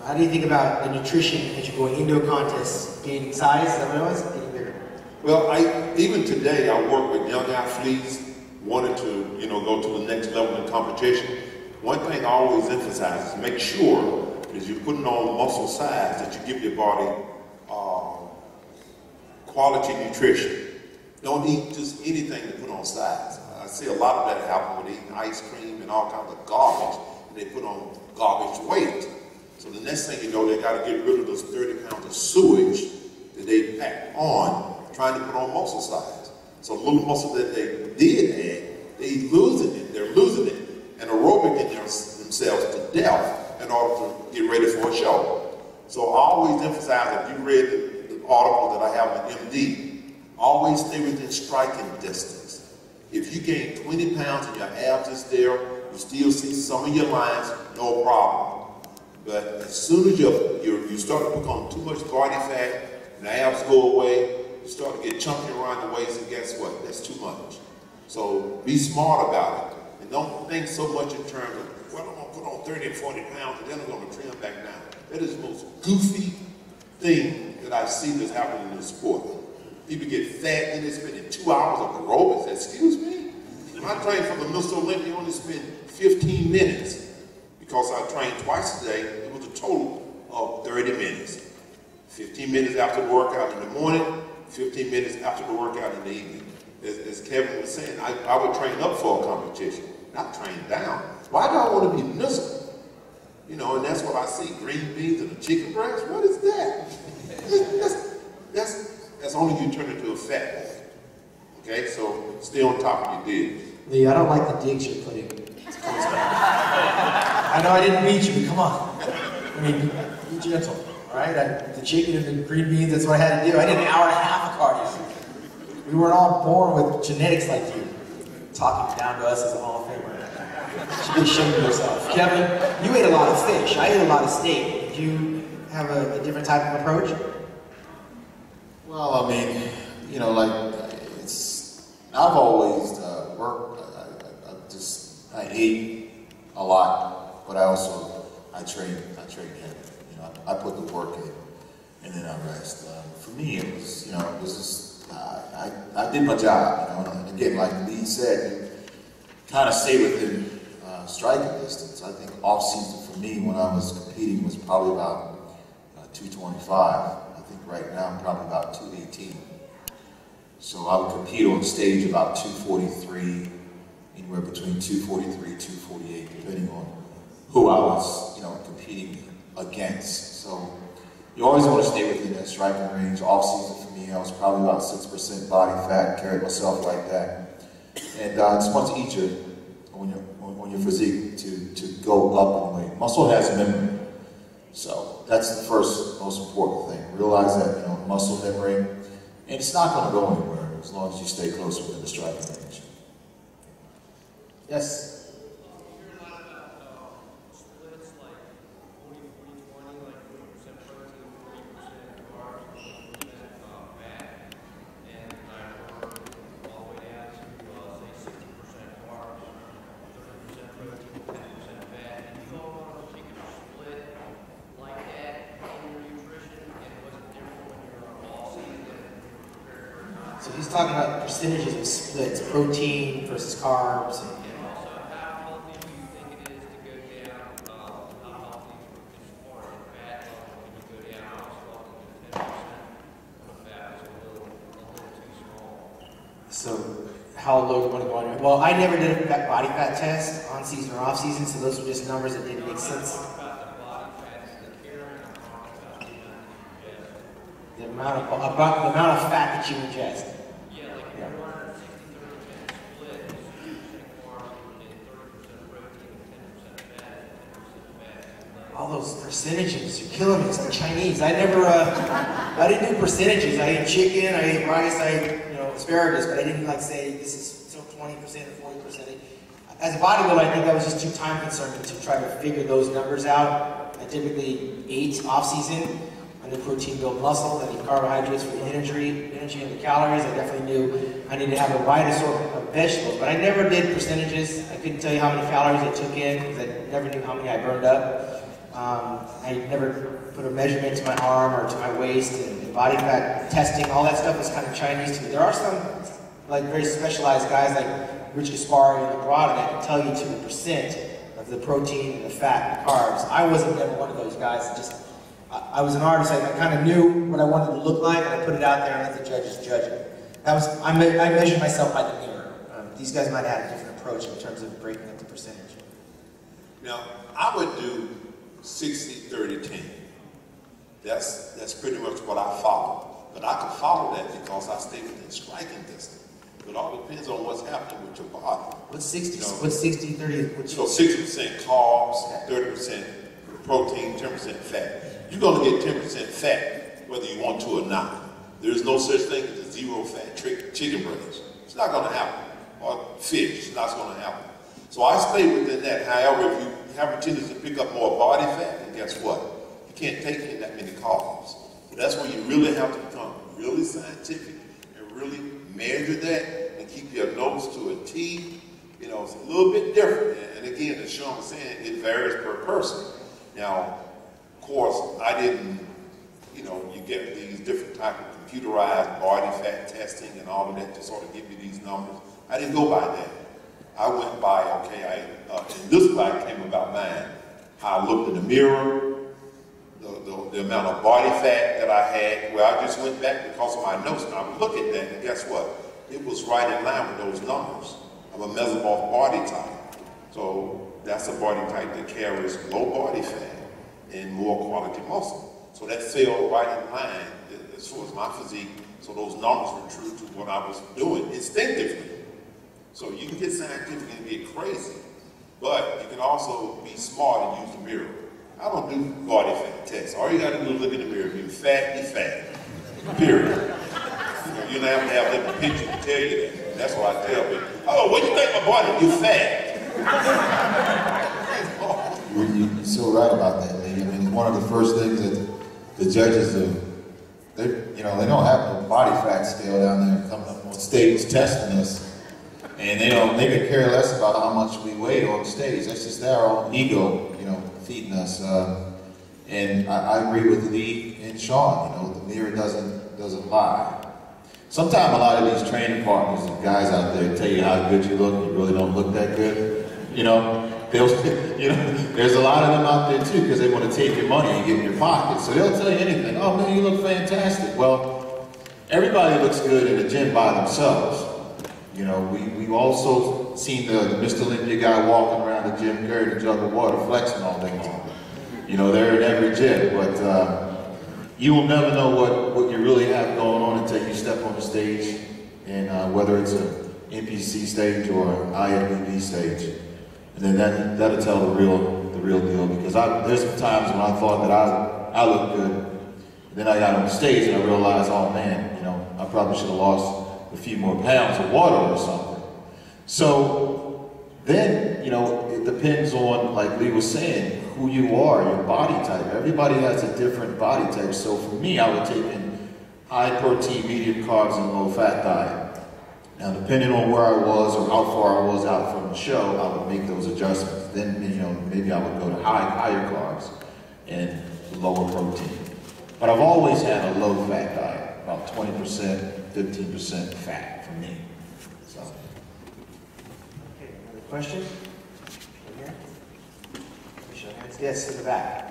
How do you think about the nutrition as you're going into a contest? Gaining size, is that what it was? Getting bigger? Well, even today, I work with young athletes wanting to, go to the next level in competition. One thing I always emphasize is make sure as you're putting on muscle size that you give your body quality nutrition. Don't eat just anything to put on size. I see a lot of that happen with eating ice cream and all kinds of garbage, and they put on garbage weight. So the next thing you know, they got to get rid of those 30 pounds of sewage that they packed on trying to put on muscle size. So the little muscle that they did add, they're losing it, and aerobic themselves to death in order to get ready for a show. So I always emphasize, if you read the article that I have with MD, always stay within striking distance. If you gain 20 pounds and your abs is there, you still see some of your lines, no problem. But as soon as you start to put on too much body fat, and the abs go away, you start to get chunky around the waist, and guess what? That's too much. So be smart about it. And don't think so much in terms of, well, I'm going to put on 30 and 40 pounds, and then I'm going to trim back down. That is the most goofy thing that I've seen that's happening in the sport. People get fat and they're spending 2 hours of aerobics. Excuse me? When I train for the Mr. Olympia, I only spend 15 minutes. Because I trained twice a day, it was a total of 30 minutes. 15 minutes after the workout in the morning, 15 minutes after the workout in the evening. As Kevin was saying, I would train up for a competition, not train down. Why do I want to be miserable? And that's what I see, green beans and a chicken breast. What is that? That's only you turn into a fat boy. Okay, so stay on top of your digs. Lee, I don't like the digs you're putting. I know I didn't beat you, but come on. I mean, be gentle, all right? The chicken and the green beans, that's what I had to do. I did an hour and a half of cardio. We weren't all born with genetics like you. Talking down to us as a Hall of Famer. You should be ashamed of yourself. Kevin, you ate a lot of fish. I ate a lot of steak. Did you have a different type of approach? Well, I mean, I've always worked. I ate a lot, but I train heavy. I put the work in, and then I rest. For me, it was, I did my job, and again, like Lee said, you kind of stay within striking distance. I think off season for me, when I was competing, was probably about 225. I think right now I'm probably about 218. So I would compete on stage about 243. Anywhere between 243, 248, depending on who I was, competing against. So you always want to stay within that striking range. Off season for me, I was probably about 6% body fat, carried myself like that. And it's much easier on your physique to go up in weight. Muscle has memory. So that's the first most important thing. Realize that, muscle memory, and it's not going to go anywhere as long as you stay close within the striking range. Yes. So he's talking about percentages of splits, protein versus carbs. So how low do you want to go on? Well, I never did a body fat test on season or off season, so those were just numbers that didn't make sense. The amount of fat that you ingest. All those percentages, you're killing me. It's like Chinese. I didn't do percentages. I ate chicken, I ate rice, I ate asparagus, but I didn't say this is 20% or 40%. As a bodybuilder, I think that was just too time consuming to try to figure those numbers out. I typically ate off season. I knew protein build muscle, I need carbohydrates for the energy and the calories. I definitely knew I needed to have a wide assortment of vegetables, but I never did percentages. I couldn't tell you how many calories I took in because I never knew how many I burned up. I never put a measurement to my arm or to my waist, and body fat testing, all that stuff is kind of Chinese to me. There are some like very specialized guys like Rich Gaspari and LeBron that can tell you to the percent of the protein and the fat and the carbs. I wasn't never one of those guys. I was an artist. I kind of knew what I wanted to look like, and I put it out there and let the judges judge it. I measured myself by the mirror. These guys might have had a different approach in terms of breaking up the percentage. Now, I would do 60, 30, 10. That's pretty much what I follow. But I can follow that because I stay within striking distance. It all depends on what's happening with your body. What's 60, what's 60, 30? So 60% carbs, 30% protein, 10% fat. You're going to get 10% fat whether you want to or not. There's no such thing as a zero fat chicken breast. It's not going to happen. Or fish, it's not going to happen. So I stay within that. However, if you have a tendency to pick up more body fat, then guess what? You can't take in that many carbs. So that's when you really have to become really scientific and really measure that and keep your nose to a T. You know, it's a little bit different. And again, as Sean was saying, it varies per person. Now, of course, I didn't, you know, you get these different type of computerized body fat testing and all of that to sort of give you these numbers. I didn't go by that. I went by, okay, and this body came about mine. How I looked in the mirror, the amount of body fat that I had, where I just went back because of my notes, and I would look at that, and guess what? It was right in line with those numbers of a mesomorph body type. So that's a body type that carries low body fat and more quality muscle. So that fell right in line as far as my physique. So those numbers were true to what I was doing instinctively. So you can get scientific and get crazy, but you can also be smart and use the mirror. I don't do body fat tests. All you gotta do is look in the mirror. If you're fat, you're fat. Period. You don't have to have a picture to tell you that. That's what I tell people. Oh, what do you think my body? You're fat. You're so right about that, Lee. I mean, one of the first things that the judges do, they don't have no body fat scale down there coming up on stage testing us. And they could care less about how much we weigh on stage. That's just their own ego, feeding us. And I agree with Lee and Sean. The mirror doesn't lie. Sometimes a lot of these training partners and guys out there tell you how good you look. And you really don't look that good. There's a lot of them out there too because they want to take your money and get in your pocket. So they'll tell you anything. Oh man, you look fantastic. Well, everybody looks good in the gym by themselves. We've also seen the Mr. Olympia guy walking around the gym carrying a jug of water, flexing all day long. They're in every gym, but you will never know what you really have going on until you step on the stage, and whether it's an NPC stage or an IFBB stage, and then that'll tell the real deal. Because there's some times when I thought that I looked good, and then I got on the stage and I realized, oh man, I probably should have lost a few more pounds of water or something. So then, it depends on, like Lee was saying, who you are, your body type. Everybody has a different body type. So for me, I would take in high protein, medium carbs, and low fat diet. Now, depending on where I was or how far I was out from the show, I would make those adjustments. Then, maybe I would go to higher carbs and lower protein. But I've always had a low fat diet, about 20%. 15% fat for me. So. Okay, another question? Over here? Show hands. Yes, in the back.